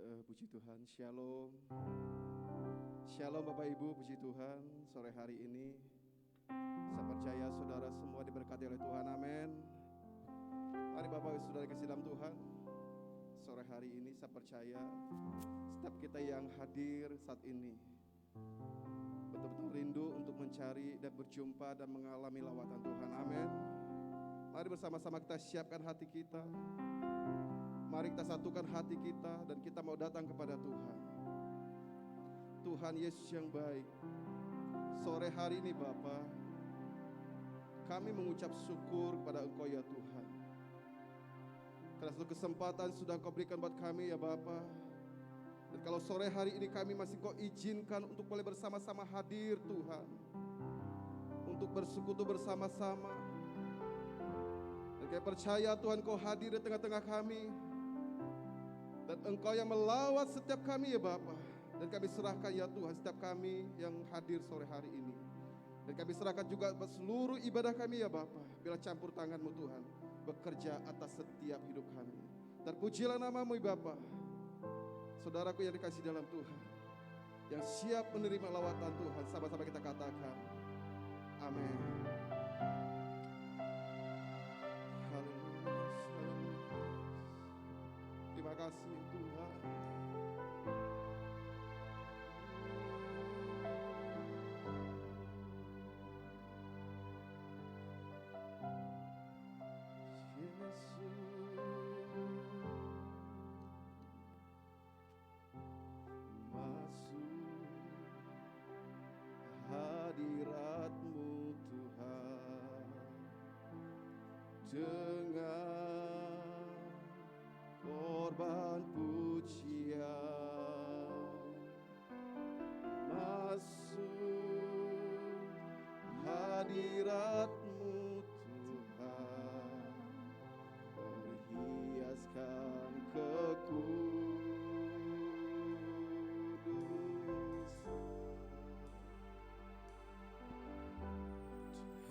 Puji Tuhan, Shalom. Shalom Bapak Ibu, puji Tuhan. Sore hari ini saya percaya saudara semua diberkati oleh Tuhan, amin. Mari Bapak Ibu saudara kasih dalam Tuhan. Sore hari ini saya percaya setiap kita yang hadir saat ini betul-betul rindu untuk mencari dan berjumpa dan mengalami lawatan Tuhan, amin. Mari bersama-sama kita siapkan hati kita. Mari kita satukan hati kita dan kita mau datang kepada Tuhan. Tuhan Yesus yang baik, sore hari ini Bapa, kami mengucap syukur kepada Engkau ya Tuhan. Karena satu kesempatan sudah Engkau berikan buat kami ya Bapa. Dan kalau sore hari ini kami masih Engkau izinkan untuk boleh bersama-sama hadir Tuhan, untuk bersekutu bersama-sama. Dan kami percaya Tuhan Engkau hadir di tengah-tengah kami. Dan Engkau yang melawat setiap kami ya Bapa. Dan kami serahkan ya Tuhan setiap kami yang hadir sore hari ini. Dan kami serahkan juga seluruh ibadah kami ya Bapa. Bila campur tangan-Mu Tuhan bekerja atas setiap hidup kami. Terpujilah nama-Mu ya Bapa. Saudaraku yang dikasih dalam Tuhan, yang siap menerima lawatan Tuhan, sama-sama kita katakan amin. Terima kasih Tuhan. Yesus, masuk hadirat-Mu Tuhan dengan korban pujian, masuk hadirat-Mu Tuhan, perhiaskan kekudusan di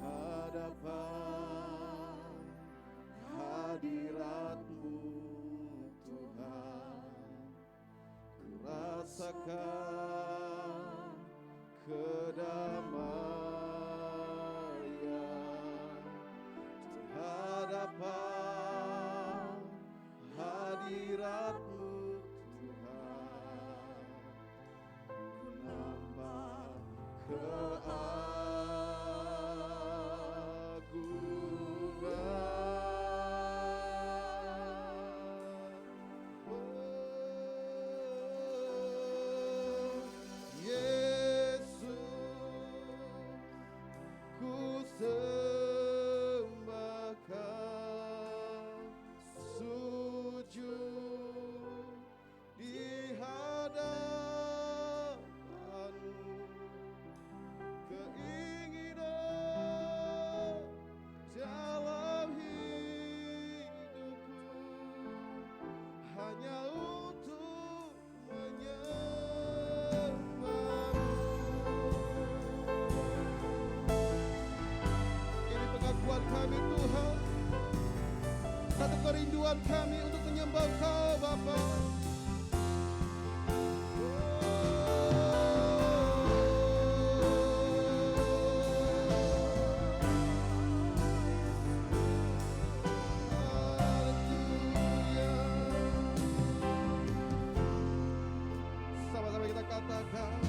hadapan hadirat-Mu rasakan kedamaian di hadapan hadirat-Mu Tuhan. Ku nampak keagungan. Kerinduan kami untuk menyembah Kau Bapa. Sama-sama kita katakan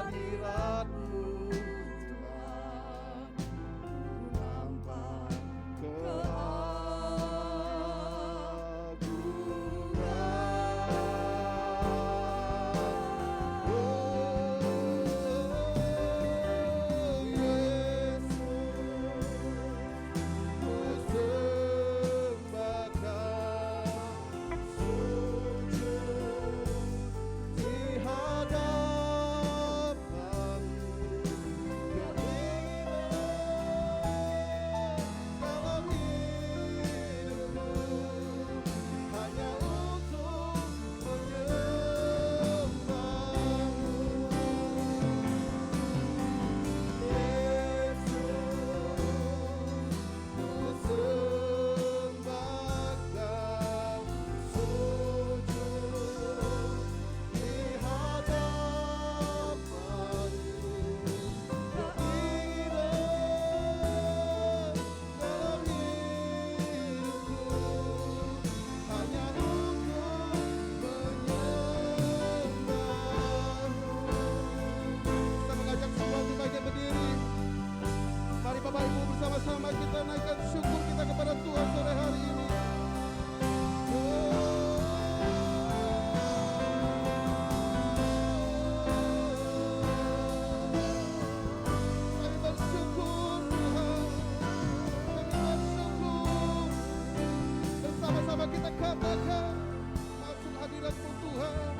hadirat-Mu Tuhan, ku nampak kita katakan masuk hadirat-Mu Tuhan.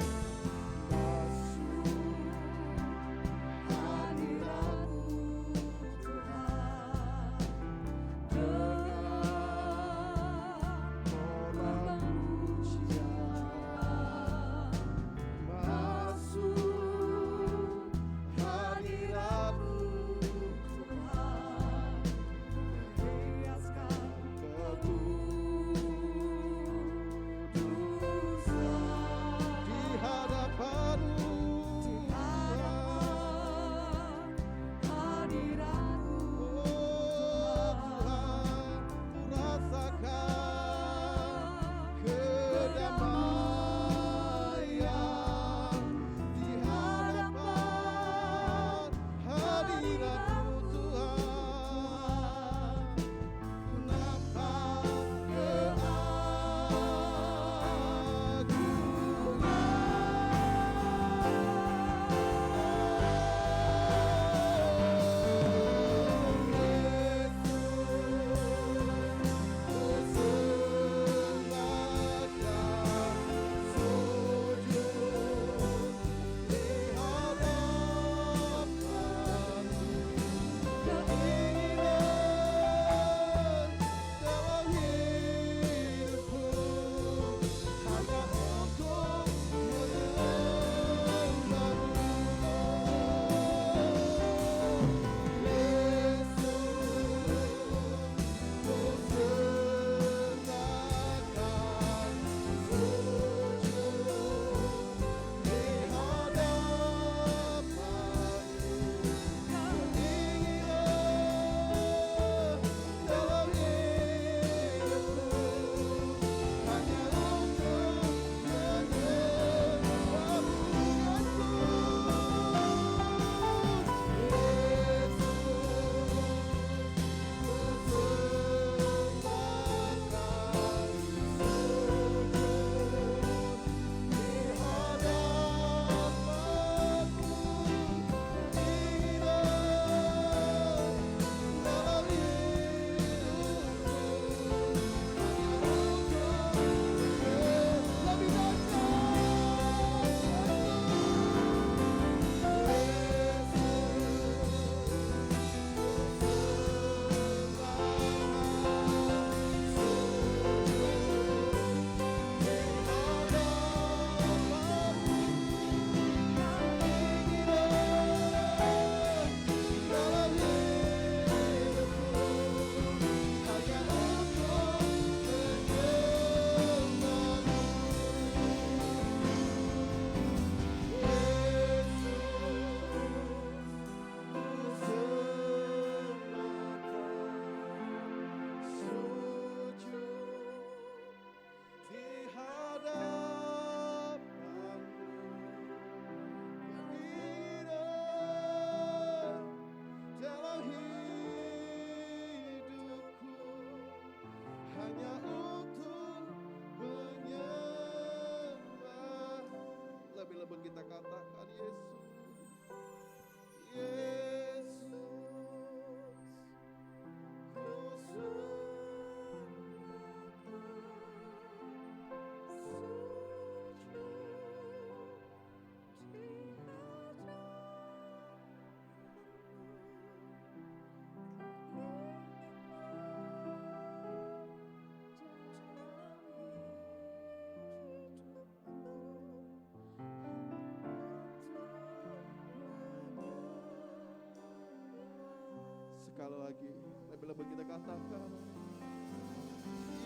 Sekali lagi, lebih-lebih kita katakan,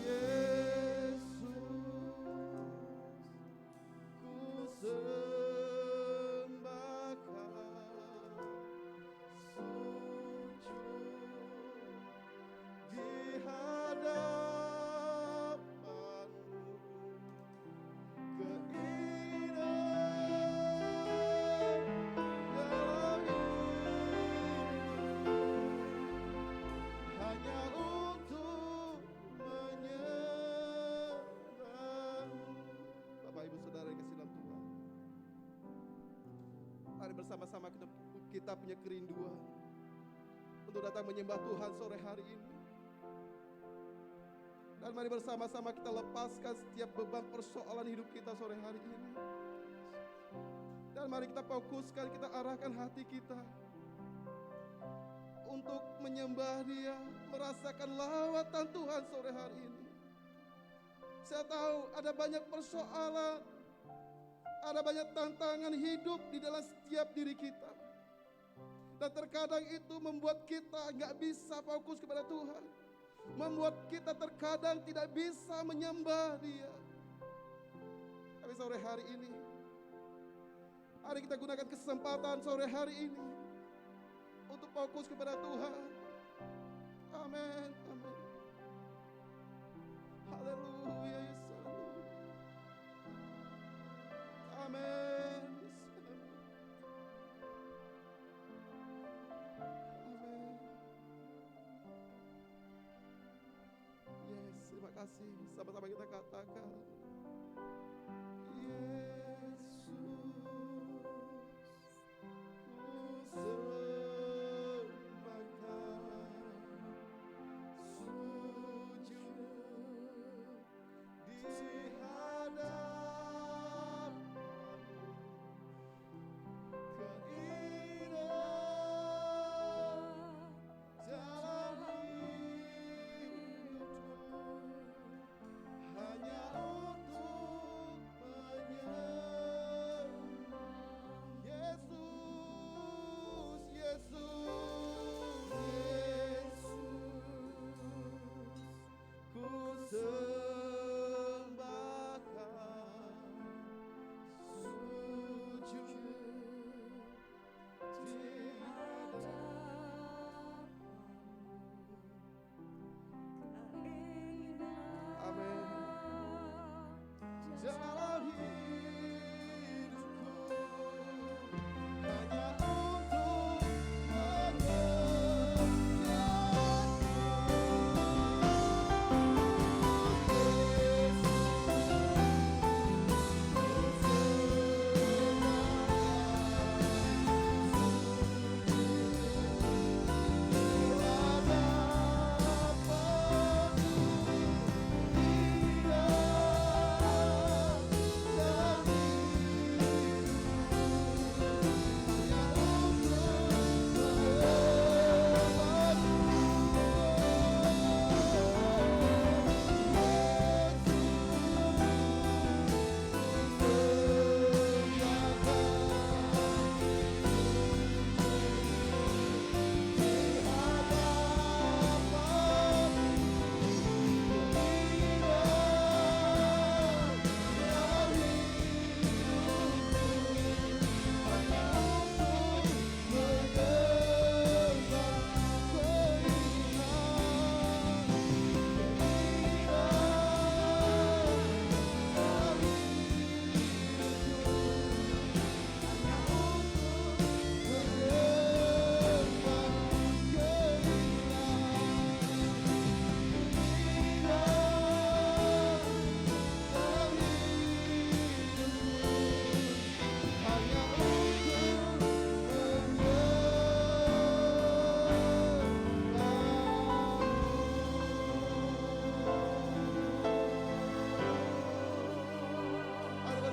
Yesus, ku sembahkan, sujud di hadapan-Mu, keinginan dalam hanya untuk menyembah. Bapak Ibu Saudara yang kasih dalam Tuhan, mari bersama-sama kita punya kerinduan untuk datang menyembah Tuhan sore hari ini. Dan mari bersama-sama kita lepaskan setiap beban persoalan hidup kita sore hari ini. Dan mari kita fokuskan, kita arahkan hati kita untuk menyembah Dia, merasakan lawatan Tuhan sore hari ini. Saya tahu ada banyak persoalan, ada banyak tantangan hidup di dalam setiap diri kita. Dan terkadang itu membuat kita nggak bisa fokus kepada Tuhan. Membuat kita terkadang tidak bisa menyembah Dia. Tapi sore hari ini, mari kita gunakan kesempatan sore hari ini untuk fokus kepada Tuhan. Amin, amin. Haleluya, Yesus. Amin. Amin. Yes, terima kasih. Sama-sama kita katakan.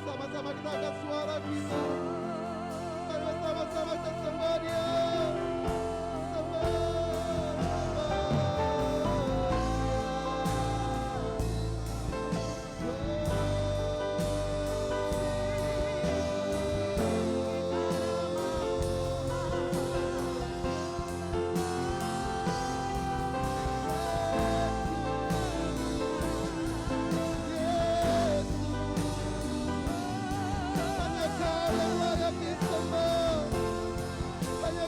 Sama-sama kita angkat suara kita. Mari bersama-sama kita sembah Dia. Hanya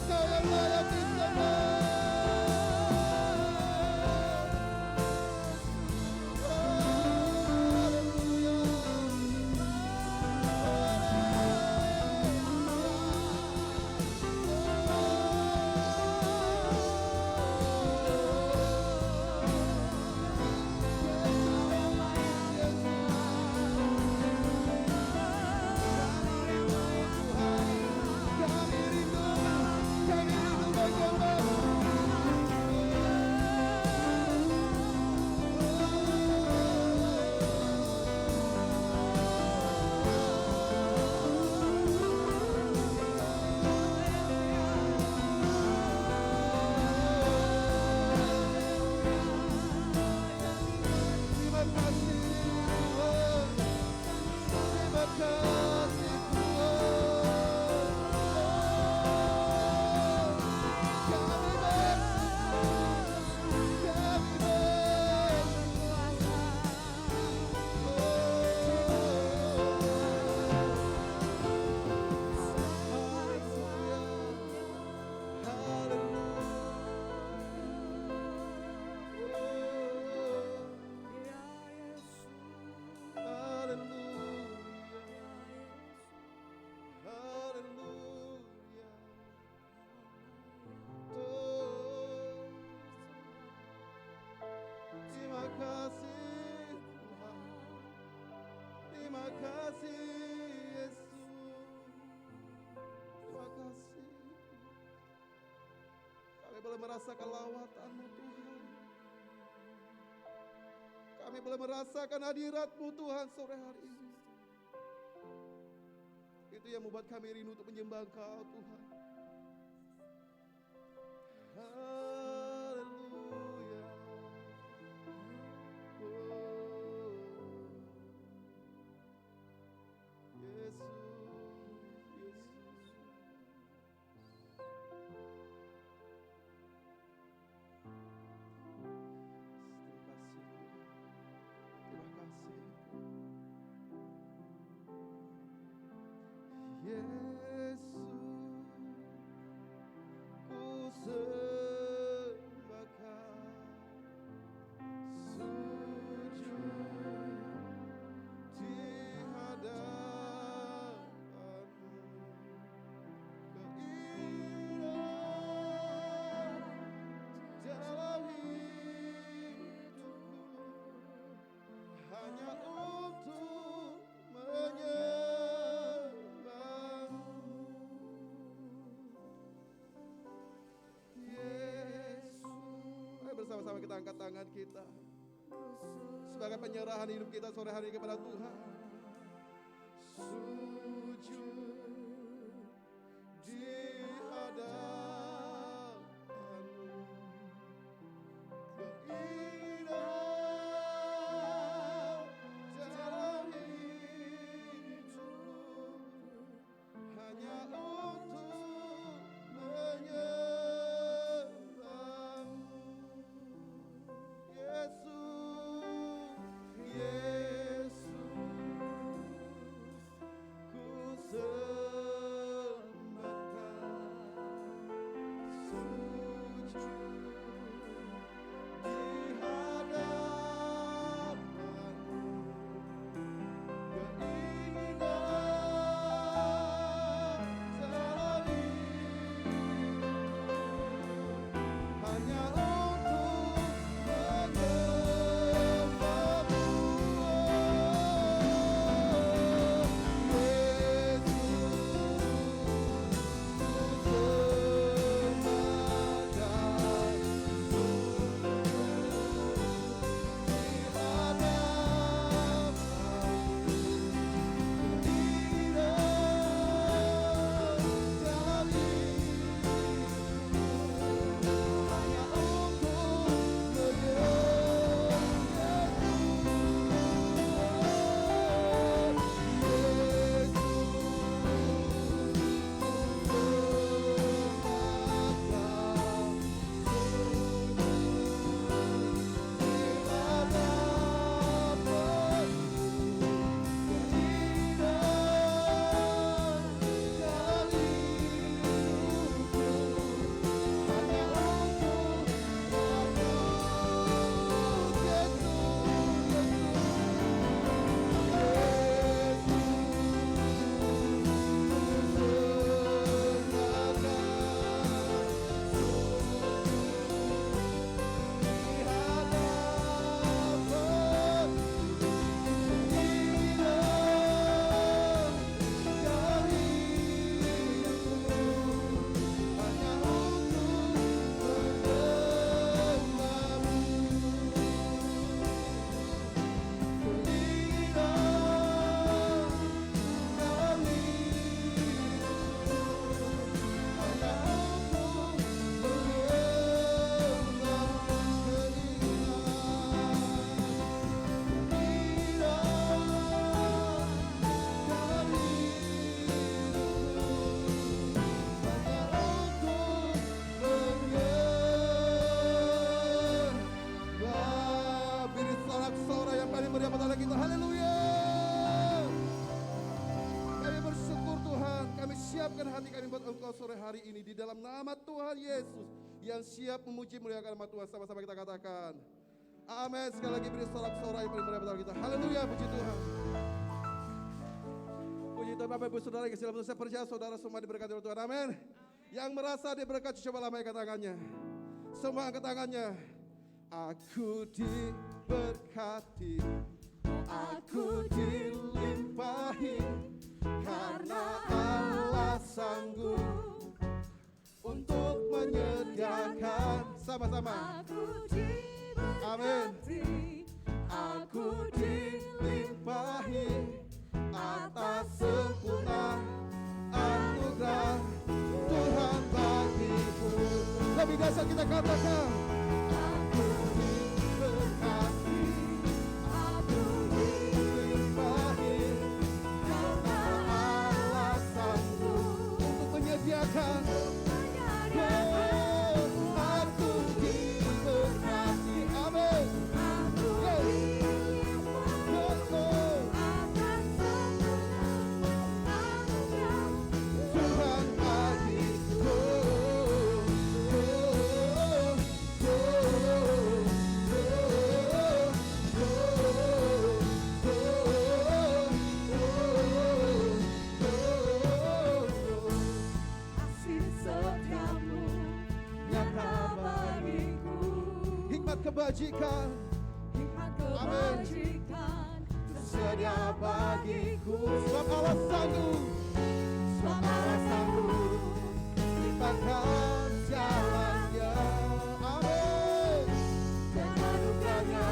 boleh merasakan lawatan-Mu Tuhan. Kami boleh merasakan hadirat-Mu Tuhan sore hari ini. Itu yang membuat kami rindu untuk menyembah Engkau Tuhan. Haleluya. Yesus, Yesus, ku sembahkan sujud di hadapan-Mu. Keindahan dalam hidupku hanya untuk menyembah-Mu. Yesus, ayo bersama-sama kita angkat tangan kita sebagai penyerahan hidup kita sore hari kepada Tuhan. Sujud di hadapan-Mu. Keindahan dalam hidupku hanya untuk menyembah-Mu. Yesus, Yesus, ku sembahkan sujud di hadapan-Mu. Keindahan dalam hidupku hanya untuk menyembah-Mu. Kita, haleluya. Kami bersyukur Tuhan, kami siapkan hati kami buat Engkau sore hari ini di dalam nama Tuhan Yesus yang siap memuji muliakan nama Tuhan. Sama-sama kita katakan amin. Sekali lagi beri sorak-sorai yang paling meriah buat kita. Haleluya, puji Tuhan. Puji Tuhan. Bapak Ibu Saudara yang kasih dalam Tuhan, saya percaya saudara semua diberkati oleh Tuhan, amin. Yang merasa diberkati coba lambaikan tangannya. Semua angkat tangannya. Aku diberkati, aku dilimpahi, karena Allah sanggup untuk menyediakan Sama-sama. Amin. Aku dilimpahi atas sempurna anugerah Tuhan bagiku. Lebih dasar kita katakan. Aku diberkati, aku dilimpahi karena Allah sanggup Untuk menyediakan. aku diberkati, Amin. aku dilimpahi atas sempurna anugerah Tuhan bagiku. kasih setiamu nyata bagiku, Hikmat kebajikan hikmat kebajikan tersedia bagiku. sebab Allah sanggup Sebab Allah sanggup limpahkan jalannya. Amin. dan anugerahnya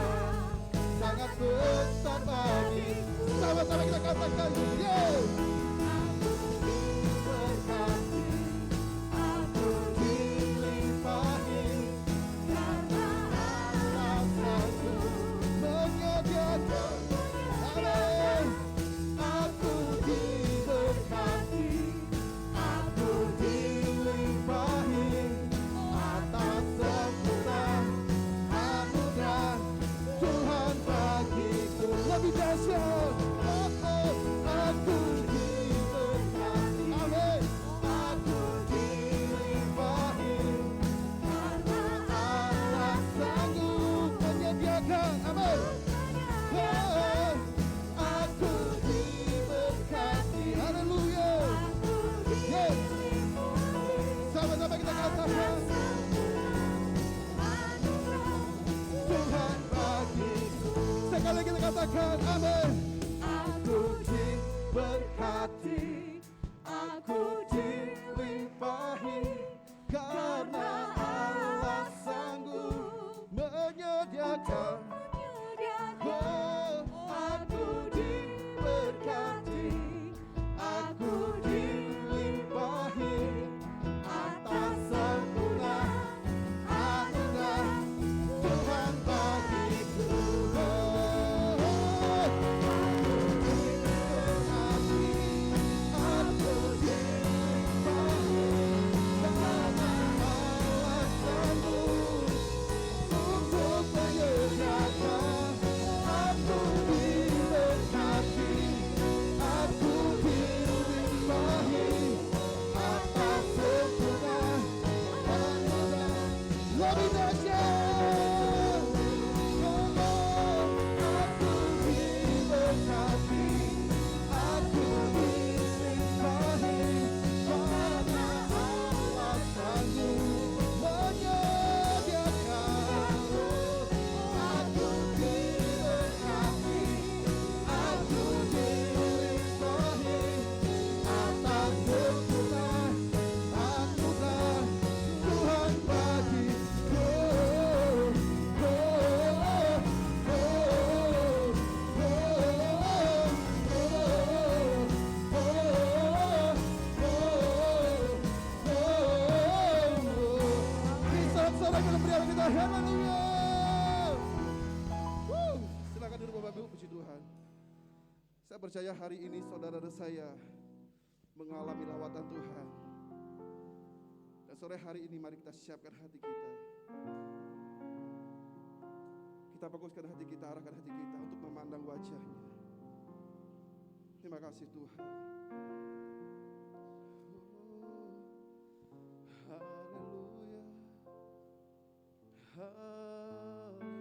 Sangat besar bagiku. Sama-sama kita katakan. Yeah. berkati, aku dilimpahi karena Allah sanggup Menyediakan. Amin. aku diberkati, aku dilimpahi Atas sempurna anugerah Tuhan bagiku. Lebih dahsyat. Aku diberkati. Amin. aku dilimpahi karena Allah sanggup menyediakan. Amin. Aku diberkati. Haleluya. Yes. Sama-sama kita katakan. Tuhan bagiku. Sekali kita katakan. Amin. Aku diberkati, aku dilimpahi Karena Allah sanggup menyediakan. aku diberkati, aku dilimpahi atas sempurna anugerah Tuhan bagiku. aku dilimpahi karena Allah sanggup untuk menyediakan. Aku diberkati, aku dilimpahi atas sempurna anugerah. Lebih dahsyat. Aku diberkati, aku dilimpahi karena Allah sanggup menyediakan. Aku diberkati, aku dilimpahi atas sempurna anugerah Tuhan bagiku. Sorak-sorak kita beri Allah kita. Haleluya. Silakan duduk Bapak Ibu, puji Tuhan. Saya percaya hari ini saudara saya mengalami lawatan Tuhan. Dan sore hari ini mari kita siapkan hati kita. Kita fokuskan hati kita, arahkan hati kita untuk memandang wajahnya. Terima kasih Tuhan. Haleluya. Haleluya.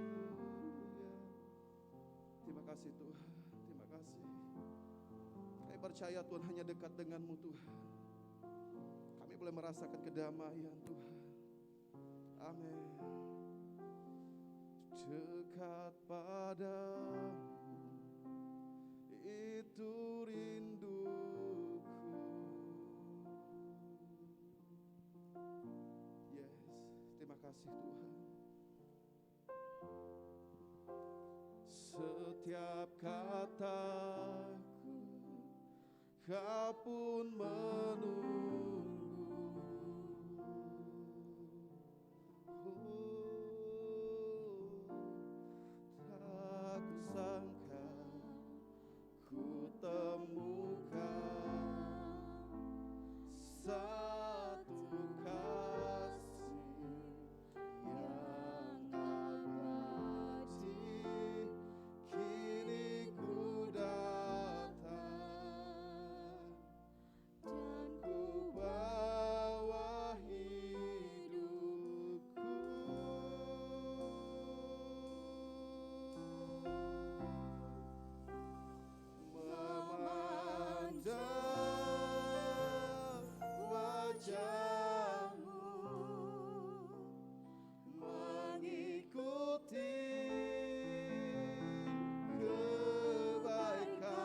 Terima kasih Tuhan. Terima kasih. Kami percaya Tuhan hanya dekat denganmu Tuhan. Kami boleh merasakan kedamaian Tuhan. Amin. Dekat padamu itu rinduku. Yes, terima kasih Tuhan. Setiap kataku Kau pun menunggu. Tak kusangka ku temukan satu kasih yang abadi. Kini ku datang dan ku bawa hidupku. Memandang wajahmu, mengikuti kebaikanmu,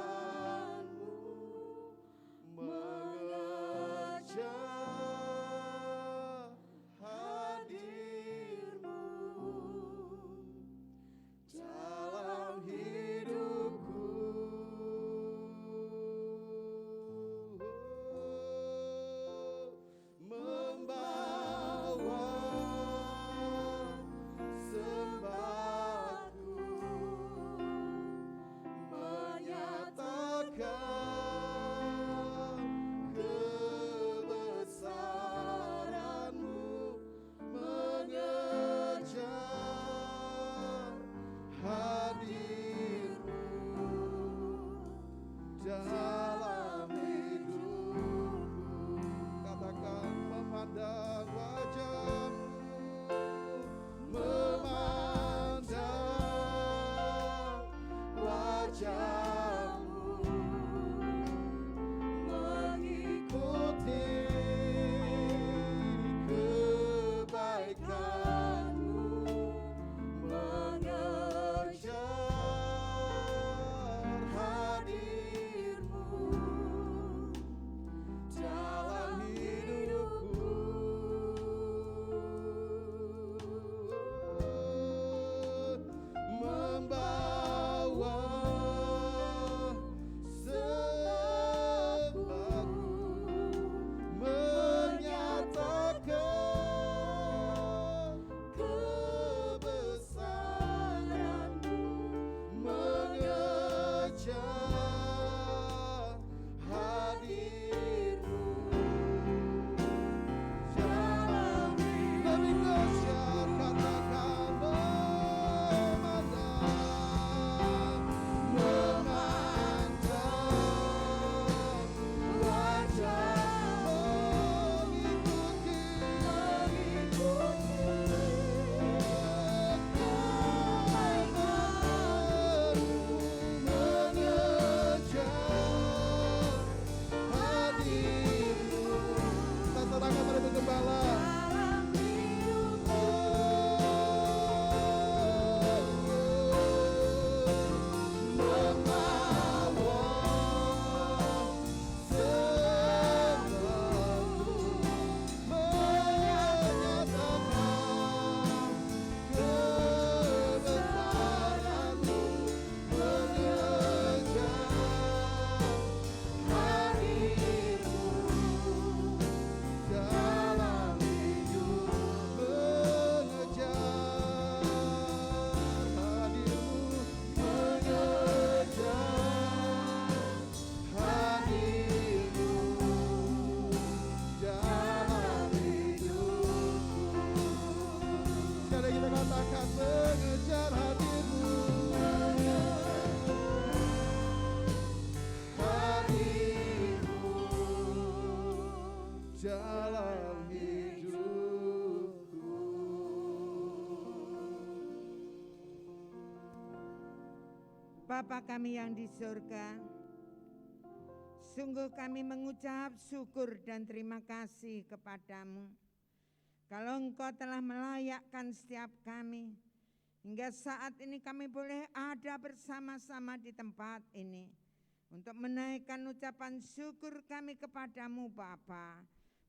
mengejar hadirmu dalam hidupku. Membawa sembahku, menyatakan kebesaranmu, mengejar hadirmu dalam hidupku. Katakan memandang wajahmu, memandang wajahmu, mengikuti kebaikanmu, mengejar hadirmu dalam hidupku. Membawa sembahku, menyatakan kebesaranmu, mengejar hadirmu dalam lebih dahsyat. Katakan memandang, memandang wajahmu, mengikuti kebaikanmu, mengejar hadirmu. Kita serahkan pada Ibu Gembala. Membawa sembahku, menyatakan kebesaranmu, mengejar hadirmu dalam hidup, mengejar hadirmu, mengejar hadirmu dalam hidupku. Sekali kita katakan mengejar hadirmu, hadirmu dalam hidupku. Bapa kami yang di surga, sungguh kami mengucap syukur dan terima kasih kepadamu. Kalau Engkau telah melayakkan setiap kami, hingga saat ini kami boleh ada bersama-sama di tempat ini, untuk menaikkan ucapan syukur kami kepadamu Bapa.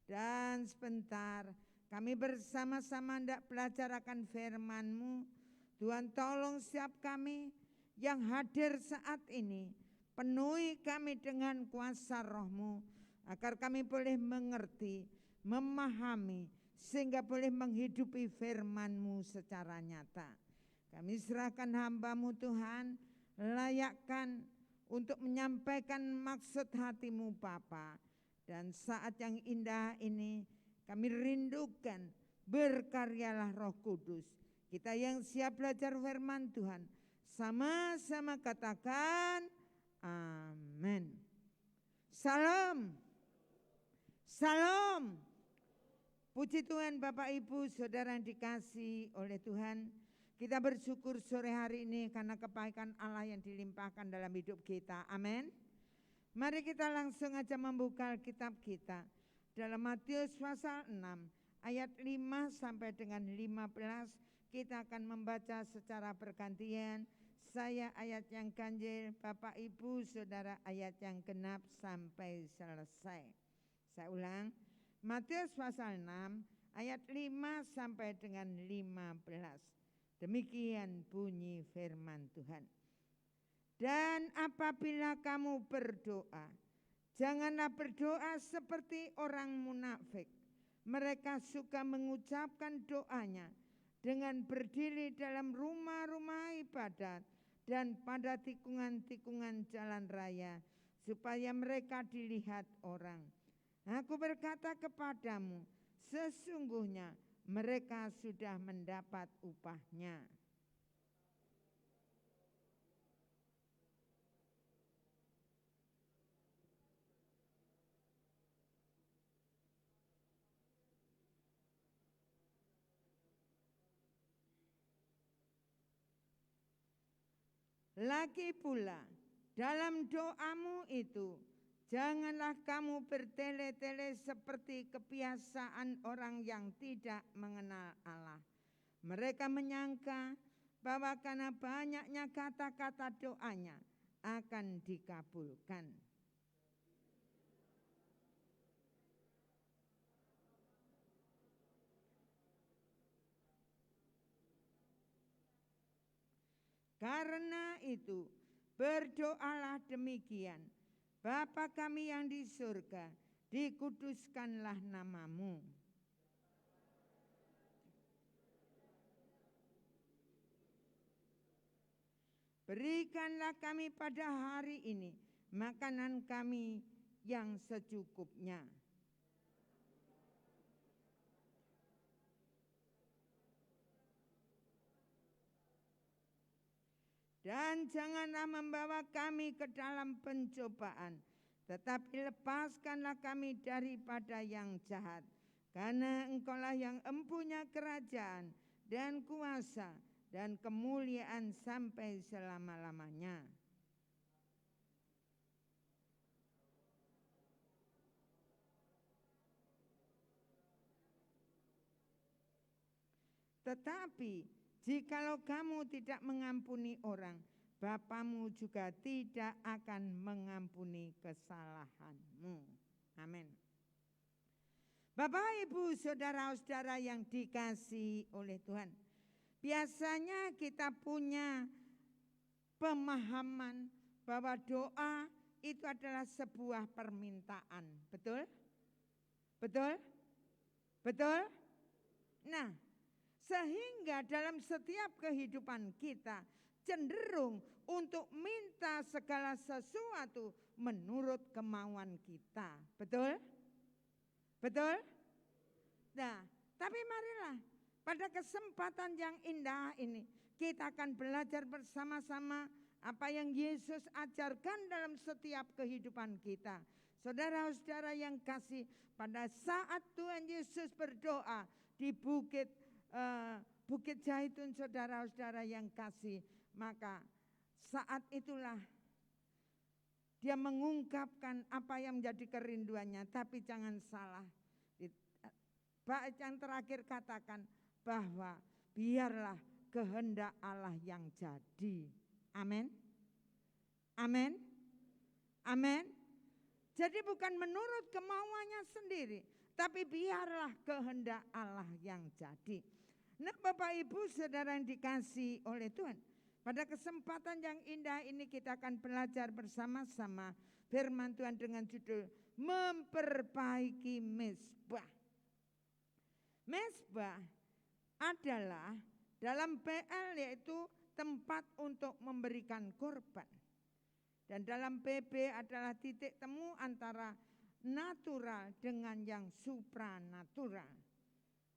Dan sebentar Kami bersama-sama hendak belajar akan firman-Mu. Tuhan, tolong setiap kami yang hadir saat ini, penuhi kami dengan kuasa Roh-Mu, agar kami boleh mengerti, memahami, sehingga boleh menghidupi firman-Mu secara nyata. Kami serahkan hamba-Mu Tuhan, layakkan untuk menyampaikan maksud hati-Mu Bapa. Dan saat yang indah ini kami rindukan, berkaryalah Roh Kudus. Kita yang siap belajar firman Tuhan, sama-sama katakan amin. Salam. Salam. Puji Tuhan Bapak Ibu Saudara yang dikasihi oleh Tuhan. Kita bersyukur sore hari ini karena kebaikan Allah yang dilimpahkan dalam hidup kita. Amin. Mari kita langsung aja membuka kitab kita. Dalam Matius pasal 6 ayat 5 sampai dengan 15 kita akan membaca secara bergantian. Saya ayat yang ganjil, Bapak Ibu Saudara ayat yang genap sampai selesai. Saya ulang, Matius pasal 6 ayat 5 sampai dengan 15. Demikian bunyi firman Tuhan. Dan apabila kamu berdoa, janganlah berdoa seperti orang munafik. Mereka suka mengucapkan doanya dengan berdiri dalam rumah-rumah ibadat dan pada tikungan-tikungan jalan raya, supaya mereka dilihat orang. Aku berkata kepadamu, sesungguhnya mereka sudah mendapat upahnya. Lagi pula, dalam doamu itu, janganlah kamu bertele-tele seperti kebiasaan orang yang tidak mengenal Allah. Mereka menyangka bahwa karena banyaknya kata-kata doanya akan dikabulkan. Karena itu, berdoalah demikian. Bapa kami yang di surga, dikuduskanlah namamu. Berikanlah kami pada hari ini makanan kami yang secukupnya. Dan janganlah membawa kami ke dalam pencobaan, tetapi lepaskanlah kami daripada yang jahat. Karena Engkaulah yang empunya kerajaan dan kuasa dan kemuliaan sampai selama-lamanya. Tetapi jikalau kamu tidak mengampuni orang, Bapamu juga tidak akan mengampuni kesalahanmu. Amin. Bapak, Ibu, Saudara-saudara yang dikasihi oleh Tuhan. Biasanya kita punya pemahaman bahwa doa itu adalah sebuah permintaan. Betul? Betul? Betul? Nah, sehingga dalam setiap kehidupan kita cenderung untuk minta segala sesuatu menurut kemauan kita. Betul? Betul? Nah, tapi marilah pada kesempatan yang indah ini kita akan belajar bersama-sama apa yang Yesus ajarkan dalam setiap kehidupan kita. Saudara-saudara yang kasih, pada saat Tuhan Yesus berdoa di Bukit Zaitun, saudara-saudara yang kasih, maka saat itulah dia mengungkapkan apa yang menjadi kerinduannya. Tapi jangan salah, bait yang terakhir katakan bahwa biarlah kehendak Allah yang jadi. Amin. Amin. Amin. Jadi bukan menurut kemauannya sendiri, tapi biarlah kehendak Allah yang jadi. Nah, Bapak Ibu Saudara yang dikasihi oleh Tuhan, pada kesempatan yang indah ini kita akan belajar bersama-sama firman Tuhan dengan judul memperbaiki mezbah. Mezbah adalah dalam PL yaitu tempat untuk memberikan korban. Dan dalam PB adalah titik temu antara natural dengan yang supranatural.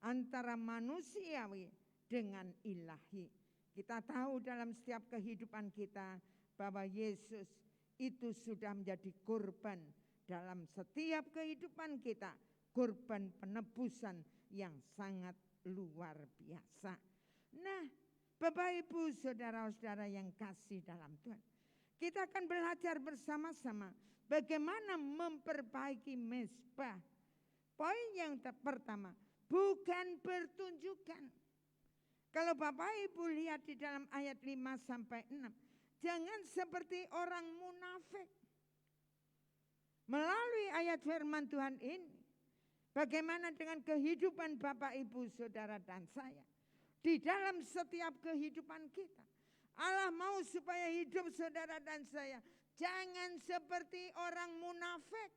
Antara manusiawi dengan ilahi. Kita tahu dalam setiap kehidupan kita bahwa Yesus itu sudah menjadi korban dalam setiap kehidupan kita. Korban penebusan yang sangat luar biasa. Nah, Bapak Ibu Saudara-saudara yang kasih dalam Tuhan, kita akan belajar bersama-sama bagaimana memperbaiki mezbah. Poin yang pertama, bukan pertunjukan. Kalau Bapak Ibu lihat di dalam ayat 5 sampai 6, jangan seperti orang munafik. Melalui ayat firman Tuhan ini, bagaimana dengan kehidupan Bapak Ibu Saudara dan saya? Di dalam setiap kehidupan kita, Allah mau supaya hidup saudara dan saya jangan seperti orang munafik.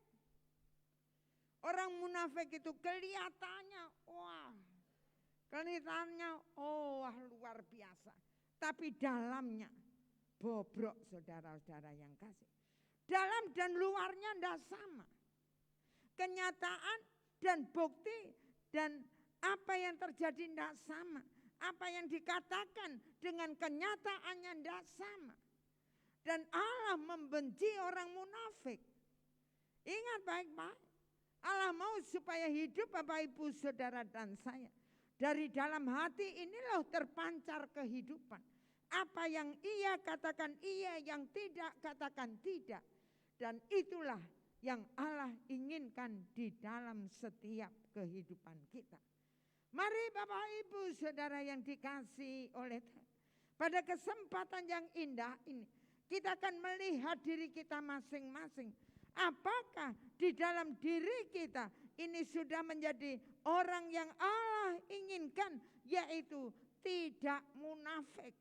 Orang munafik itu kelihatannya luar biasa. Tapi dalamnya bobrok saudara-saudara yang kasih. Dalam dan luarnya tidak sama. Kenyataan dan bukti dan apa yang terjadi tidak sama. Apa yang dikatakan dengan kenyataannya tidak sama. Dan Allah membenci orang munafik. Ingat baik-baik. Allah mau supaya hidup Bapak Ibu Saudara dan saya. Dari dalam hati ini loh terpancar kehidupan. Apa yang iya katakan iya, yang tidak katakan tidak. Dan itulah yang Allah inginkan di dalam setiap kehidupan kita. Mari Bapak Ibu Saudara yang dikasihi oleh Tuhan. Pada kesempatan yang indah ini, kita akan melihat diri kita masing-masing. Apakah di dalam diri kita ini sudah menjadi orang yang Allah inginkan, yaitu tidak munafik.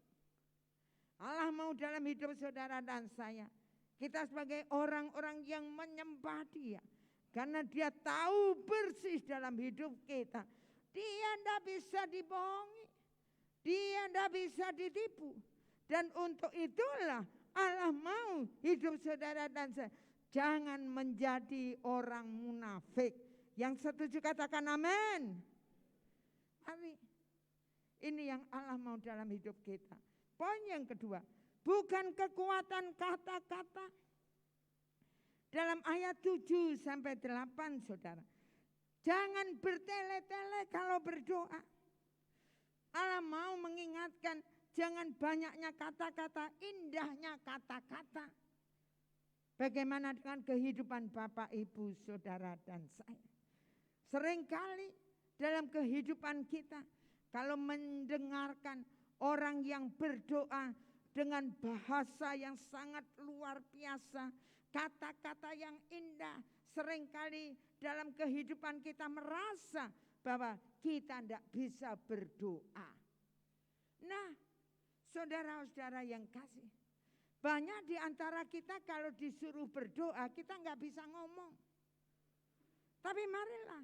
Allah mau dalam hidup saudara dan saya, kita sebagai orang-orang yang menyembah Dia. Karena Dia tahu persis dalam hidup kita. Dia tidak bisa dibohongi. Dia tidak bisa ditipu. Dan untuk itulah Allah mau hidup saudara dan saya jangan menjadi orang munafik. Yang setuju katakan amin. Mari. Ini yang Allah mau dalam hidup kita. Poin yang kedua, bukan kekuatan kata-kata. Dalam ayat 7 sampai 8 saudara. Jangan bertele-tele kalau berdoa. Allah mau mengingatkan jangan banyaknya kata-kata, indahnya kata-kata. Bagaimana dengan kehidupan Bapak, Ibu, Saudara dan saya? Seringkali dalam kehidupan kita, kalau mendengarkan orang yang berdoa dengan bahasa yang sangat luar biasa, kata-kata yang indah, seringkali dalam kehidupan kita merasa bahwa kita tidak bisa berdoa. Nah, saudara-saudara yang kasih, banyak di antara kita kalau disuruh berdoa, kita nggak bisa ngomong. Tapi marilah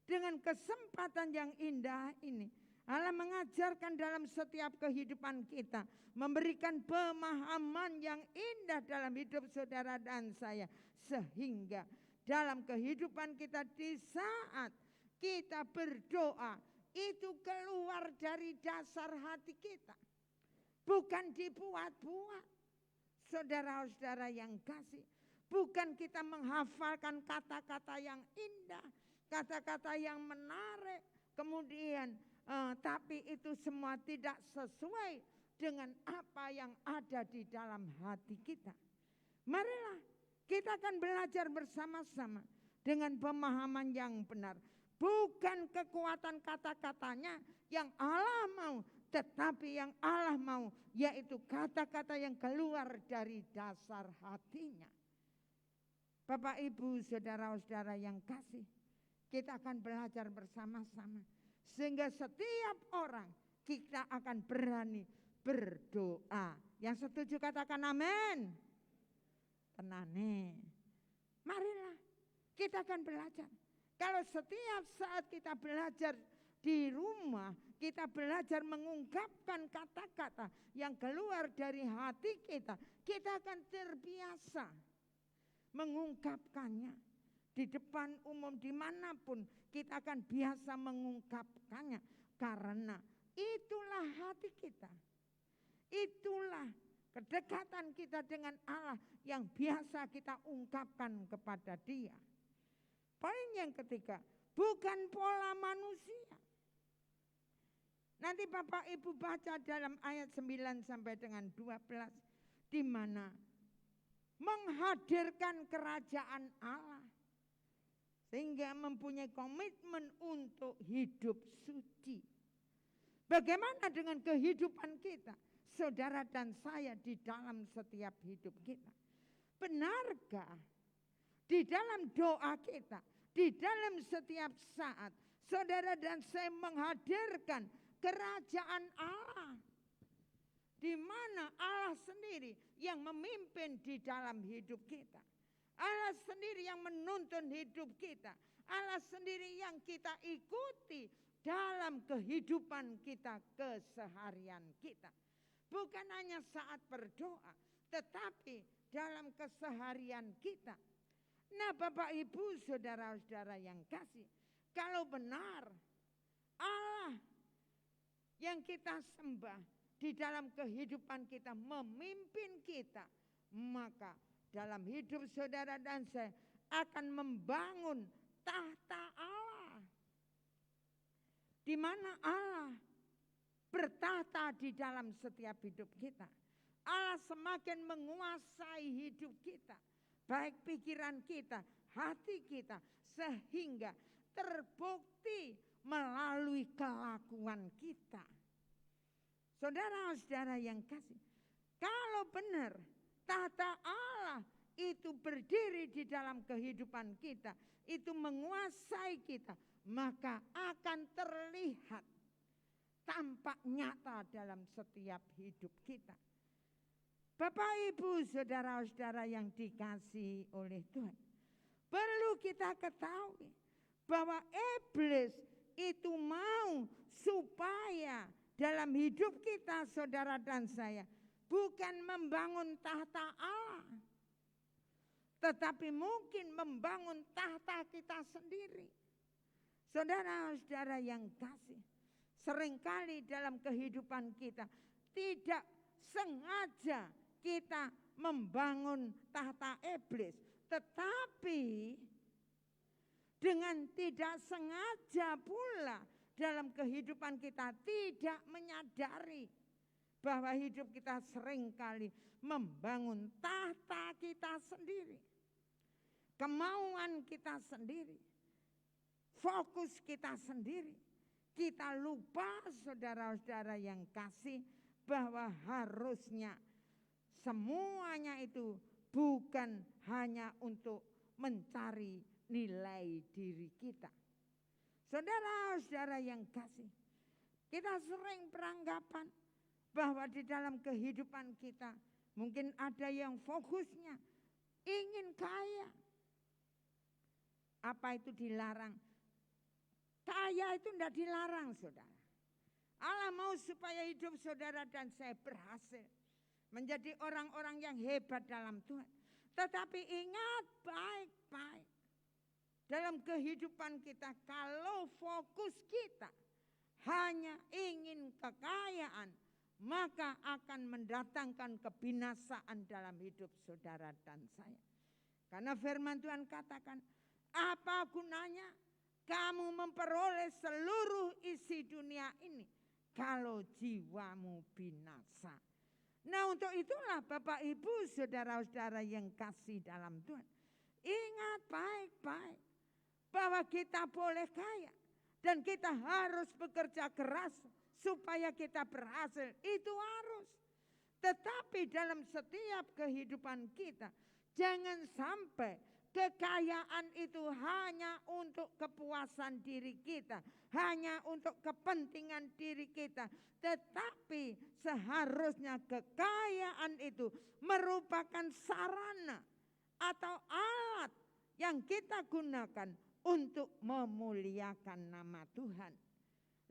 dengan kesempatan yang indah ini, Allah mengajarkan dalam setiap kehidupan kita, memberikan pemahaman yang indah dalam hidup saudara dan saya. Sehingga dalam kehidupan kita di saat kita berdoa, itu keluar dari dasar hati kita. Bukan dibuat-buat. Saudara-saudara yang kasih, bukan kita menghafalkan kata-kata yang indah, kata-kata yang menarik, kemudian tapi itu semua tidak sesuai dengan apa yang ada di dalam hati kita. Marilah kita akan belajar bersama-sama dengan pemahaman yang benar. Bukan kekuatan kata-katanya yang Allah mau, tetapi yang Allah mau yaitu kata-kata yang keluar dari dasar hatinya. Bapak, Ibu, saudara-saudara yang kasih, kita akan belajar bersama-sama. Sehingga setiap orang kita akan berani berdoa. Yang setuju katakan amin. Tenane. Marilah kita akan belajar. Kalau setiap saat kita belajar di rumah, kita belajar mengungkapkan kata-kata yang keluar dari hati kita, kita akan terbiasa mengungkapkannya. Di depan umum dimanapun kita akan biasa mengungkapkannya. Karena itulah hati kita. Itulah kedekatan kita dengan Allah yang biasa kita ungkapkan kepada Dia. Poin yang ketiga, bukan pola manusia. Nanti Bapak Ibu baca dalam ayat 9 sampai dengan 12. Di mana menghadirkan kerajaan Allah. Sehingga mempunyai komitmen untuk hidup suci. Bagaimana dengan kehidupan kita? Saudara dan saya di dalam setiap hidup kita. Benarkah di dalam doa kita, di dalam setiap saat, saudara dan saya menghadirkan kerajaan Allah? Di mana Allah sendiri yang memimpin di dalam hidup kita. Allah sendiri yang menuntun hidup kita. Allah sendiri yang kita ikuti dalam kehidupan kita, keseharian kita. Bukan hanya saat berdoa, tetapi dalam keseharian kita. Nah Bapak Ibu saudara-saudara yang kasih, kalau benar Allah yang kita sembah di dalam kehidupan kita memimpin kita, maka dalam hidup saudara dan saya akan membangun tahta Allah. Di mana Allah bertahta di dalam setiap hidup kita. Allah semakin menguasai hidup kita. Baik pikiran kita, hati kita. Sehingga terbukti melalui kelakuan kita. Saudara-saudara yang kasih. Kalau benar tahta Allah itu berdiri di dalam kehidupan kita, itu menguasai kita, maka akan terlihat tampak nyata dalam setiap hidup kita. Bapak Ibu saudara-saudara yang dikasihi oleh Tuhan, perlu kita ketahui bahwa iblis itu mau supaya dalam hidup kita saudara dan saya bukan membangun tahta Allah, tetapi mungkin membangun tahta kita sendiri. Saudara-saudara yang kasih, seringkali dalam kehidupan kita tidak sengaja kita membangun tahta iblis, tetapi dengan tidak sengaja pula dalam kehidupan kita tidak menyadari bahwa hidup kita seringkali membangun tahta kita sendiri. Kemauan kita sendiri. Fokus kita sendiri. Kita lupa saudara-saudara yang kasih bahwa harusnya semuanya itu bukan hanya untuk mencari nilai diri kita. Saudara-saudara yang kasih, kita sering beranggapan bahwa di dalam kehidupan kita mungkin ada yang fokusnya ingin kaya. Apa itu dilarang? Kaya itu tidak dilarang saudara. Allah mau supaya hidup saudara dan saya berhasil. Menjadi orang-orang yang hebat dalam Tuhan. Tetapi ingat baik-baik. Dalam kehidupan kita kalau fokus kita hanya ingin kekayaan, maka akan mendatangkan kebinasaan dalam hidup saudara dan saya. Karena firman Tuhan katakan, apa gunanya kamu memperoleh seluruh isi dunia ini kalau jiwamu binasa. Nah untuk itulah Bapak Ibu saudara-saudara yang kasih dalam Tuhan. Ingat baik-baik bahwa kita boleh kaya dan kita harus bekerja keras supaya kita berhasil, itu harus. Tetapi dalam setiap kehidupan kita, jangan sampai kekayaan itu hanya untuk kepuasan diri kita, hanya untuk kepentingan diri kita. Tetapi seharusnya kekayaan itu merupakan sarana atau alat yang kita gunakan untuk memuliakan nama Tuhan.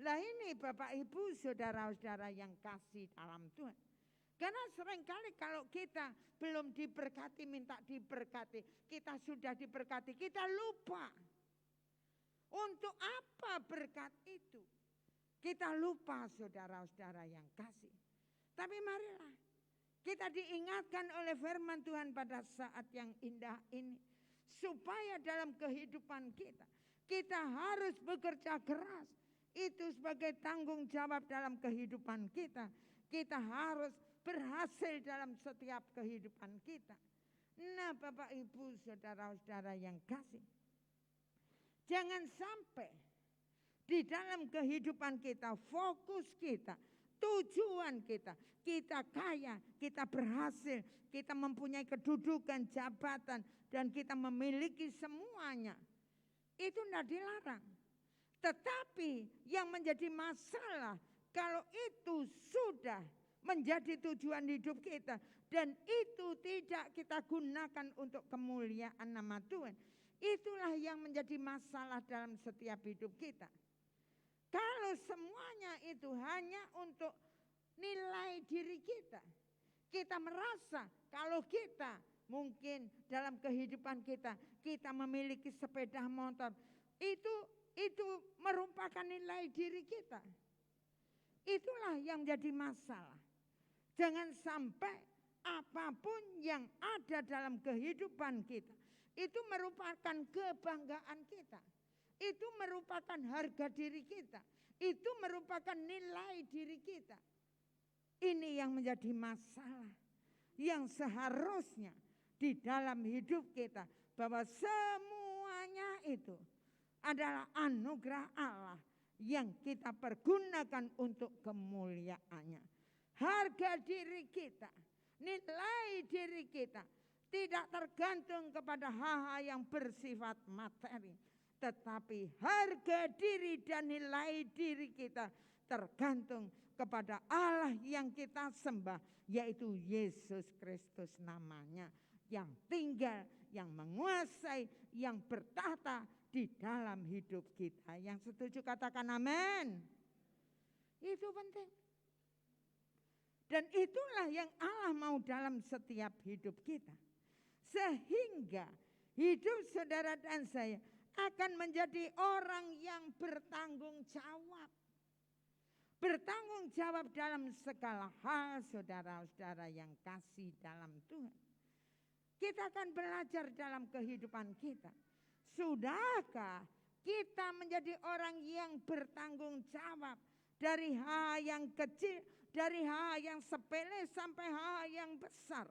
Lah ini Bapak Ibu saudara-saudara yang kasih dalam Tuhan. Karena seringkali kalau kita belum diberkati, minta diberkati, kita sudah diberkati, kita lupa. Untuk apa berkat itu? Kita lupa saudara-saudara yang kasih. Tapi marilah kita diingatkan oleh firman Tuhan pada saat yang indah ini. Supaya dalam kehidupan kita, kita harus bekerja keras. Itu sebagai tanggung jawab dalam kehidupan kita. Kita harus berhasil dalam setiap kehidupan kita. Nah Bapak Ibu saudara-saudara yang kasih. Jangan sampai di dalam kehidupan kita, fokus kita, tujuan kita, kita kaya, kita berhasil, kita mempunyai kedudukan, jabatan, dan kita memiliki semuanya. Itu tidak dilarang. Tetapi yang menjadi masalah, kalau itu sudah menjadi tujuan hidup kita, dan itu tidak kita gunakan untuk kemuliaan nama Tuhan, itulah yang menjadi masalah dalam setiap hidup kita. Kalau semuanya itu hanya untuk nilai diri kita, kita merasa kalau kita mungkin dalam kehidupan kita, kita memiliki sepeda motor, itu merupakan nilai diri kita. Itulah yang menjadi masalah. Jangan sampai apapun yang ada dalam kehidupan kita, itu merupakan kebanggaan kita. Itu merupakan harga diri kita. Itu merupakan nilai diri kita. Ini yang menjadi masalah. Yang seharusnya di dalam hidup kita. Bahwa semuanya itu adalah anugerah Allah. Yang kita pergunakan untuk kemuliaannya. Harga diri kita. Nilai diri kita. Tidak tergantung kepada hal-hal yang bersifat materi. Tetapi harga diri dan nilai diri kita tergantung kepada Allah yang kita sembah. Yaitu Yesus Kristus namanya. Yang tinggal, yang menguasai, yang bertata di dalam hidup kita. Yang setuju katakan amin. Itu penting. Dan itulah yang Allah mau dalam setiap hidup kita. Sehingga hidup saudara dan saya akan menjadi orang yang bertanggung jawab. Bertanggung jawab dalam segala hal saudara-saudara yang kasih dalam Tuhan. Kita akan belajar dalam kehidupan kita. Sudahkah kita menjadi orang yang bertanggung jawab dari hal yang kecil, dari hal yang sepele sampai hal yang besar.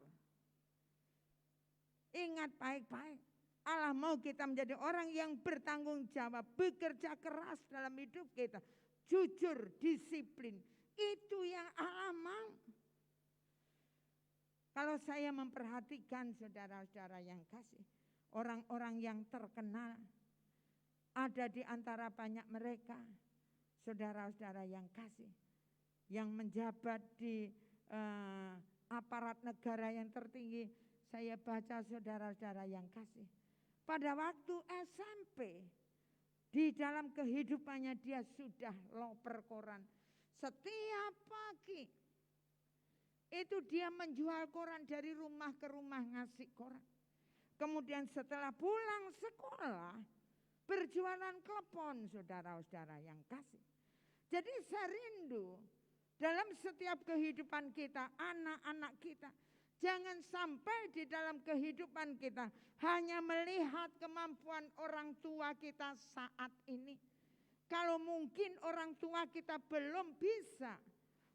Ingat baik-baik. Allah mau kita menjadi orang yang bertanggung jawab, bekerja keras dalam hidup kita, jujur, disiplin. Itu yang Allah mau. Kalau saya memperhatikan saudara-saudara yang kasih, orang-orang yang terkenal, ada di antara banyak mereka, saudara-saudara yang kasih, yang menjabat di aparat negara yang tertinggi, saya baca saudara-saudara yang kasih. Pada waktu SMP, di dalam kehidupannya dia sudah loper koran. Setiap pagi, itu dia menjual koran dari rumah ke rumah ngasih koran. Kemudian setelah pulang sekolah, berjualan klepon saudara-saudara yang kasih. Jadi saya rindu dalam setiap kehidupan kita, anak-anak kita, jangan sampai di dalam kehidupan kita hanya melihat kemampuan orang tua kita saat ini. Kalau mungkin orang tua kita belum bisa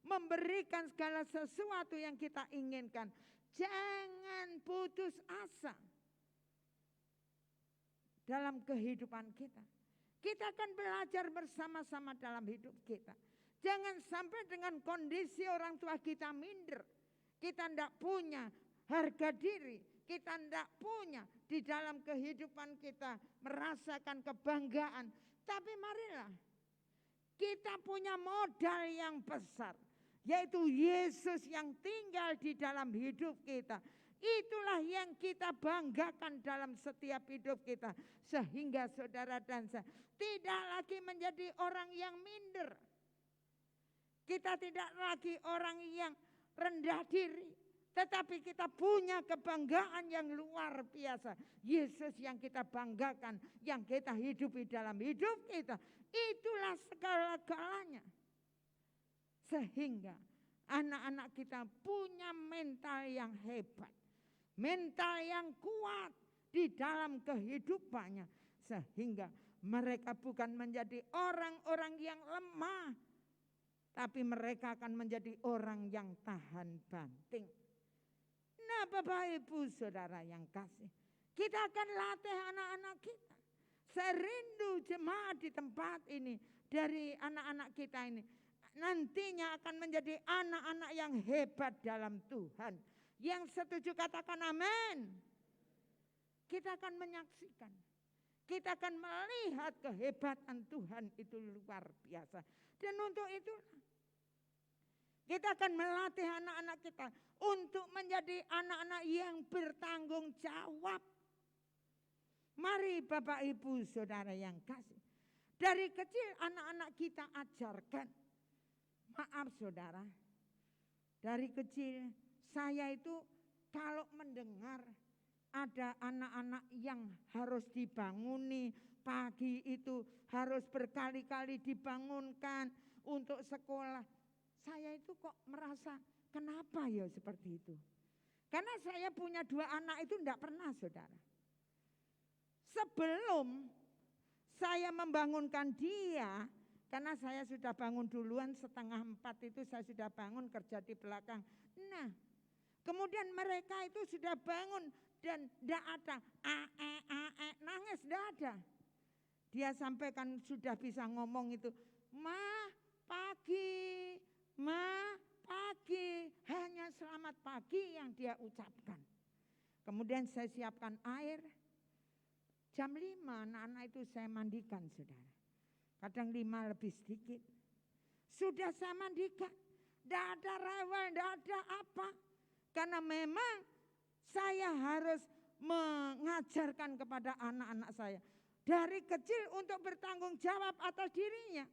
memberikan segala sesuatu yang kita inginkan, jangan putus asa dalam kehidupan kita. Kita akan belajar bersama-sama dalam hidup kita. Jangan sampai dengan kondisi orang tua kita minder. Kita tidak punya harga diri. kita tidak punya di dalam kehidupan kita merasakan kebanggaan. Tapi marilah kita punya modal yang besar, yaitu Yesus yang tinggal di dalam hidup kita. Itulah yang kita banggakan dalam setiap hidup kita. Sehingga saudara dan saya tidak lagi menjadi orang yang minder. Kita tidak lagi orang yang rendah diri. Tetapi kita punya kebanggaan yang luar biasa. Yesus yang kita banggakan, yang kita hidupi dalam hidup kita. Itulah segala-galanya. Sehingga anak-anak kita punya mental yang hebat. Mental yang kuat di dalam kehidupannya. Sehingga mereka bukan menjadi orang-orang yang lemah. Tapi mereka akan menjadi orang yang tahan banting. Nah Bapak Ibu Saudara yang kasih, kita akan latih anak-anak kita. Saya rindu jemaat di tempat ini, dari anak-anak kita ini, nantinya akan menjadi anak-anak yang hebat dalam Tuhan. Yang setuju katakan amin. Kita akan menyaksikan, kita akan melihat kehebatan Tuhan itu luar biasa. Dan untuk itu kita akan melatih anak-anak kita untuk menjadi anak-anak yang bertanggung jawab. Mari Bapak Ibu Saudara yang kasih, dari kecil anak-anak kita ajarkan. Maaf saudara, dari kecil saya itu kalau mendengar ada anak-anak yang harus dibanguni pagi itu, harus berkali-kali dibangunkan untuk sekolah, saya itu kok merasa kenapa ya seperti itu. Karena saya punya 2 anak itu enggak pernah saudara. Sebelum saya membangunkan dia, karena saya sudah bangun duluan 3:30 itu saya sudah bangun kerja di belakang. Nah, kemudian mereka itu sudah bangun dan enggak ada nangis, enggak ada. Dia sampaikan sudah bisa ngomong itu, "Ma, pagi, Ma, pagi." Hanya selamat pagi yang dia ucapkan. Kemudian saya siapkan air. Jam 5 anak-anak itu saya mandikan saudara. Kadang 5 lebih sedikit. Sudah saya mandikan. Tidak ada rewel, tidak ada apa. Karena memang saya harus mengajarkan kepada anak-anak saya. Dari kecil untuk bertanggung jawab atas dirinya.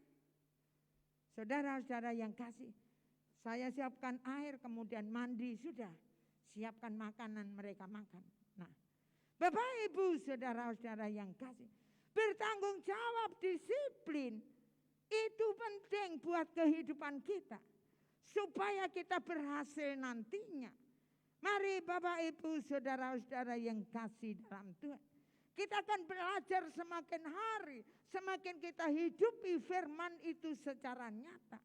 Saudara-saudara yang kasih. Saya siapkan air kemudian mandi sudah. Siapkan makanan mereka makan. Nah, Bapak Ibu saudara-saudara yang kasih, bertanggung jawab, disiplin itu penting buat kehidupan kita supaya kita berhasil nantinya. Mari Bapak Ibu saudara-saudara yang kasih dalam Tuhan, kita akan belajar semakin hari, semakin kita hidupi firman itu secara nyata.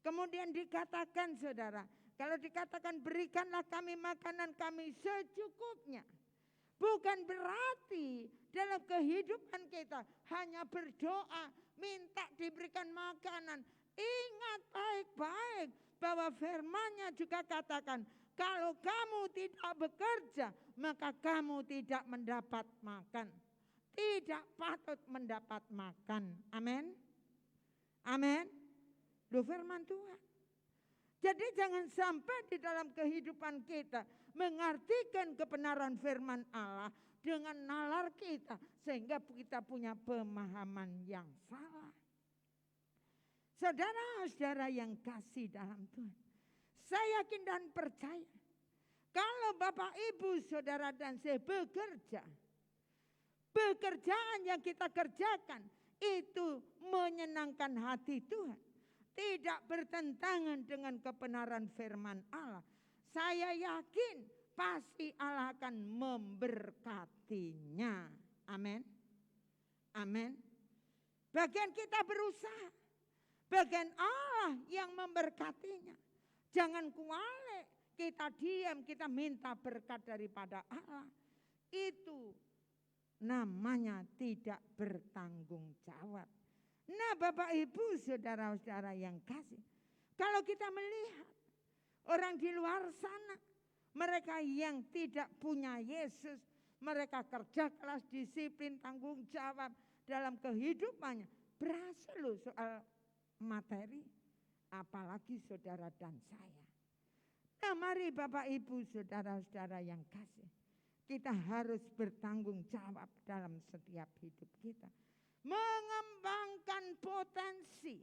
Kemudian dikatakan saudara, kalau dikatakan berikanlah kami makanan kami secukupnya. Bukan berarti dalam kehidupan kita hanya berdoa, minta diberikan makanan. Ingat baik-baik bahwa firman-Nya juga katakan, kalau kamu tidak bekerja, maka kamu tidak mendapat makan. Tidak patut mendapat makan. Amin. Amin. Loh firman Tuhan. Jadi jangan sampai di dalam kehidupan kita mengartikan kebenaran firman Allah dengan nalar kita sehingga kita punya pemahaman yang salah. Saudara-saudara yang kasih dalam Tuhan, saya yakin dan percaya kalau Bapak Ibu Saudara dan saya bekerja, pekerjaan yang kita kerjakan itu menyenangkan hati Tuhan, tidak bertentangan dengan kebenaran firman Allah. Saya yakin pasti Allah akan memberkatinya. Amin. Amin. Bagian kita berusaha. Bagian Allah yang memberkatinya. Jangan kualik, kita diam, kita minta berkat daripada Allah. Itu namanya tidak bertanggung jawab. Nah Bapak Ibu saudara-saudara yang kasih, kalau kita melihat orang di luar sana mereka yang tidak punya Yesus, mereka kerja keras, disiplin, tanggung jawab dalam kehidupannya. Berhasil loh soal materi, apalagi saudara dan saya. Nah mari Bapak Ibu saudara-saudara yang kasih, kita harus bertanggung jawab dalam setiap hidup kita. Mengembangkan potensi,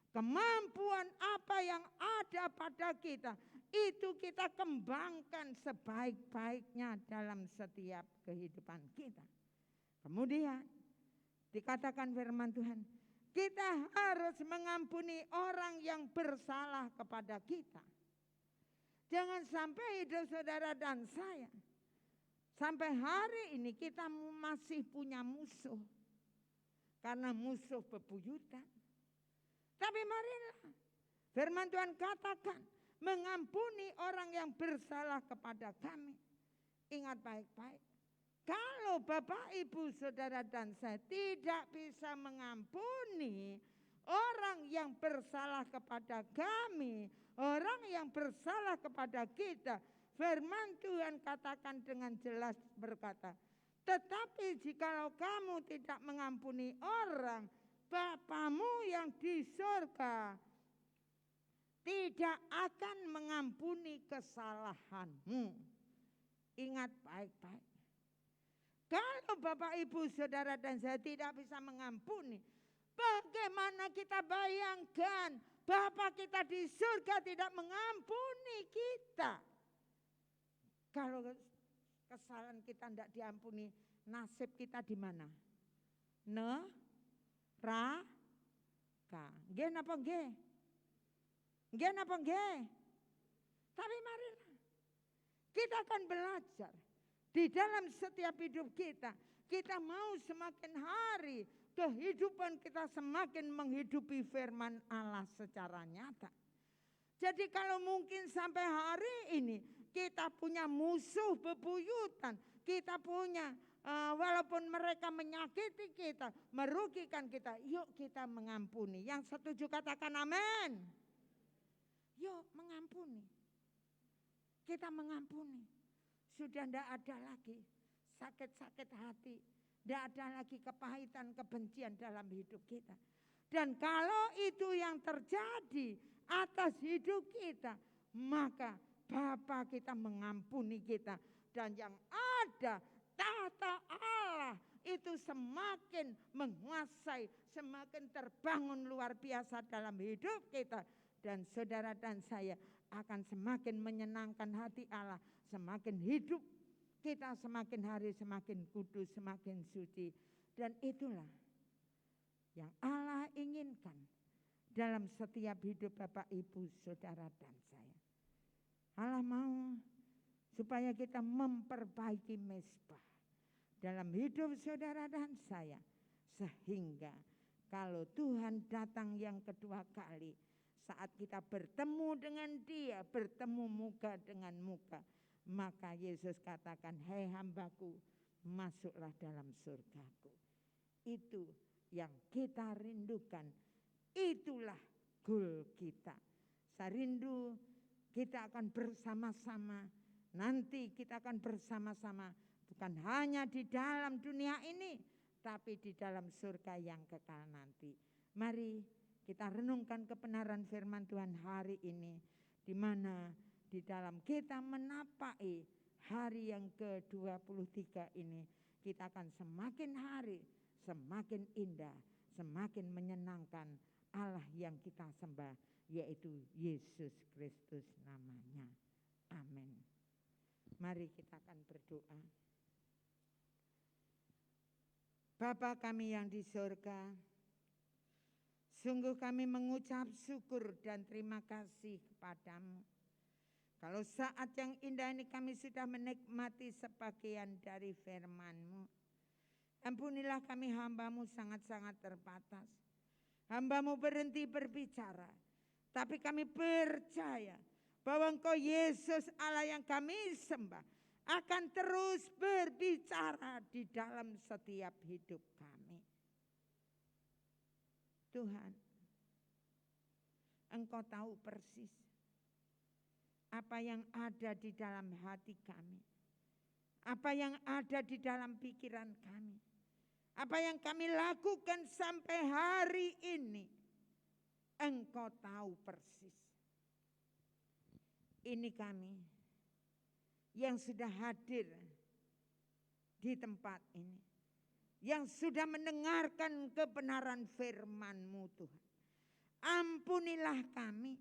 kemampuan apa yang ada pada kita, itu kita kembangkan sebaik-baiknya dalam setiap kehidupan kita. Kemudian dikatakan firman Tuhan, kita harus mengampuni orang yang bersalah kepada kita. Jangan sampai hidup saudara dan saya, sampai hari ini kita masih punya musuh. Karena musuh bebuyutan. Tapi marilah firman Tuhan katakan, mengampuni orang yang bersalah kepada kami. Ingat baik-baik, kalau Bapak Ibu saudara dan saya tidak bisa mengampuni orang yang bersalah kepada kami, orang yang bersalah kepada kita, firman Tuhan katakan dengan jelas berkata, tetapi jikalau kamu tidak mengampuni orang, Bapamu yang di surga tidak akan mengampuni kesalahanmu. Ingat baik-baik. Kalau Bapak Ibu saudara dan saya tidak bisa mengampuni, bagaimana kita bayangkan Bapa kita di surga tidak mengampuni kita? Kalau kesalahan kita tidak diampuni, nasib kita di mana? Neraka. Nggih napa nggih? Nggih napa nggih? Tapi marilah kita akan belajar di dalam setiap hidup kita. Kita mau semakin hari kehidupan kita semakin menghidupi firman Allah secara nyata. Jadi kalau mungkin sampai hari ini kita punya musuh bebuyutan, kita punya walaupun mereka menyakiti kita, merugikan kita, yuk kita mengampuni. Yang setuju katakan amin. Yuk mengampuni. Kita mengampuni. Sudah tidak ada lagi sakit-sakit hati, tidak ada lagi kepahitan, kebencian dalam hidup kita. Dan kalau itu yang terjadi atas hidup kita, maka Bapa kita mengampuni kita. Dan yang ada tahta Allah itu semakin menguasai, semakin terbangun luar biasa dalam hidup kita. Dan saudara dan saya akan semakin menyenangkan hati Allah. Semakin hidup kita semakin hari semakin kudus, semakin suci. Dan itulah yang Allah inginkan dalam setiap hidup Bapak Ibu saudara dan saya. Allah mau supaya kita memperbaiki mezbah dalam hidup saudara dan saya. Sehingga kalau Tuhan datang yang kedua kali, saat kita bertemu dengan Dia, bertemu muka dengan muka, maka Yesus katakan, hei hambaku, masuklah dalam surgaku. Itu yang kita rindukan. Itulah goal kita. Saya rindu kita akan bersama-sama. Nanti kita akan bersama-sama. Bukan hanya di dalam dunia ini, tapi di dalam surga yang kekal nanti. Mari kita renungkan kebenaran firman Tuhan hari ini. Di mana di dalam kita menapai hari yang ke-23 ini. Kita akan semakin hari, semakin indah, semakin menyenangkan Allah yang kita sembah, yaitu Yesus Kristus namanya. Amin. Mari kita akan berdoa. Bapa kami yang di surga, sungguh kami mengucap syukur dan terima kasih kepadamu. Kalau saat yang indah ini kami sudah menikmati sebagian dari firman-Mu. Ampunilah kami hamba-Mu sangat-sangat terbatas. Hamba-Mu berhenti berbicara. Tapi kami percaya bahwa Engkau Yesus Allah yang kami sembah akan terus berbicara di dalam setiap hidup kami. Tuhan, Engkau tahu persis apa yang ada di dalam hati kami, apa yang ada di dalam pikiran kami, apa yang kami lakukan sampai hari ini, Engkau tahu persis. Ini kami yang sudah hadir di tempat ini, yang sudah mendengarkan kebenaran firman-Mu Tuhan. Ampunilah kami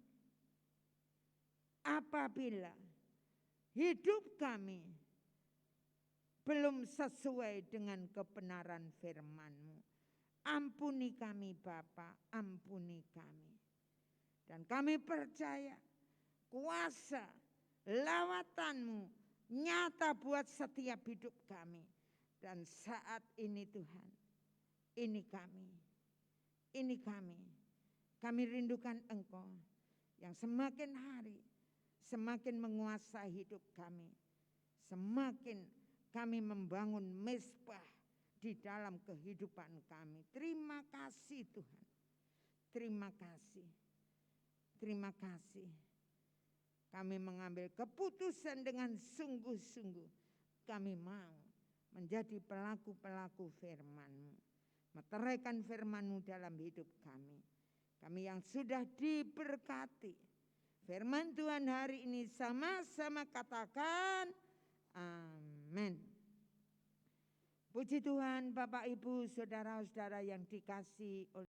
apabila hidup kami belum sesuai dengan kebenaran firman-Mu. Ampuni kami Bapa, ampuni kami. Dan kami percaya kuasa lawatan-Mu nyata buat setiap hidup kami. Dan saat ini Tuhan, ini kami rindukan Engkau yang semakin hari semakin menguasai hidup kami. Semakin kami membangun mezbah di dalam kehidupan kami. Terima kasih Tuhan. Terima kasih. Terima kasih. Kami mengambil keputusan dengan sungguh-sungguh. Kami mau menjadi pelaku-pelaku firman-Mu. Meteraikan firman-Mu dalam hidup kami. Kami yang sudah diberkati. Firman Tuhan hari ini sama-sama katakan amin. Puji Tuhan Bapak Ibu Saudara-saudara yang dikasihi oleh